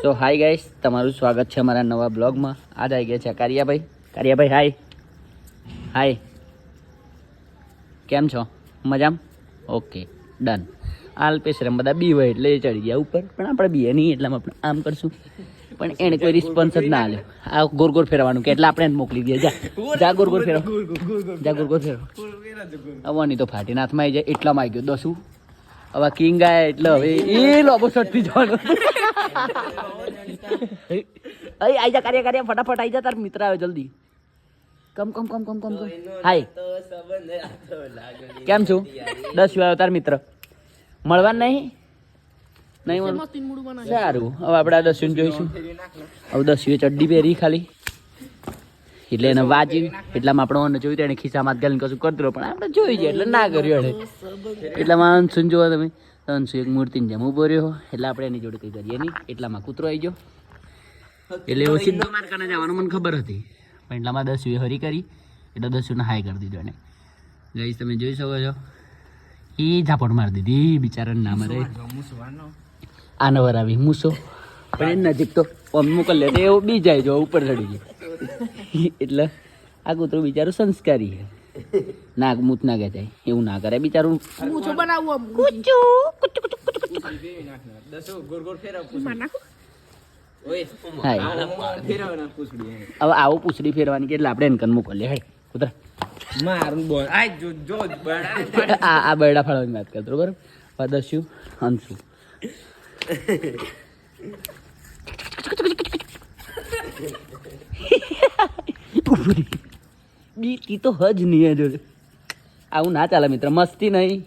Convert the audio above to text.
સો hi guys, તમારું સ્વાગત છે અમારા નવા બ્લોગમાં. આજ આવી ગયા છે કારિયાભાઈ. હાય હાય, કેમ છો? મજામાં? Okay done. આલ્પેશ રમ બધા બી હોય એટલે ચડી ગયા ઉપર, પણ આપણે બીએ નહીં એટલામાં આપણે આમ કરશું, પણ એને કોઈ રિસ્પોન્સ જ ના આલ્યો. આ ગોર ગોર ફેરવાનું કે એટલે આપણે એને મોકલી દઈએ. જા ગોર ગોર ફેરવ, જા ગોર ગોર ફેરવ. આવવાની તો ફાટીને હાથમાં આવી જાય એટલામાં આવી ગયો દસું. હવે કિંગ આયા એટલે હવે એ લોબો શોટથી જવાનો. આઈ જા કાર્ય ફટાફટ આઈ જા, તાર મિત્ર આવે જલ્દી. કમ હાય, કેમ છું? 10 આવ્યો તાર મિત્ર મળવાનું નહીં સારું. હવે આપણે 10 જોઈશું. હવે 10 ચડ્ડી પહેરી ખાલી એટલે એને વાજી એટલામાં આપણે જોયું એને ખિસ્સામાં ગાલીને કશું કરતો, પણ આપણે જોઈ જાય એટલે ના કર્યું એને. એટલામાં અંશુને જોવા તમે, અંશુ એક મૂર્તિને જેમ ઉભો રહ્યો એટલે આપણે એની જોડે કંઈ કરીએ નહીં. એટલામાં કૂતરો આવી ગયો એટલે એવો સીધો માર્કાને જવાનું મને ખબર હતી, પણ એટલામાં 10 હરી કરી એટલે 10 હાઈ કરી દીધો એને. ગાઈસ તમે જોઈ શકો છો એ ઝાપટ મારી દીધી બિચારાને. ના મારે આનો વાર આવી મૂસો, પણ એ નજીક તો મોકલ લે એવો બી જાય જો ઉપર ચડી ગયો. એટલે આ કૂતરું બિચારું સંસ્કારી છે, નાક મૂત ના કે જાય એવું ના કરે બિચારું. હવે આવું પૂછડી ફેરવાની કે એટલે આપણે એને કન મોકલીએ. હે કૂતરા આ બરડા ફાળવાની વાત કરતો બરાબર. દસ્યુ અંશુ બીતી તો હજ નહીં જોડે. આવું ના ચાલે મિત્ર. મસ્તી નહીં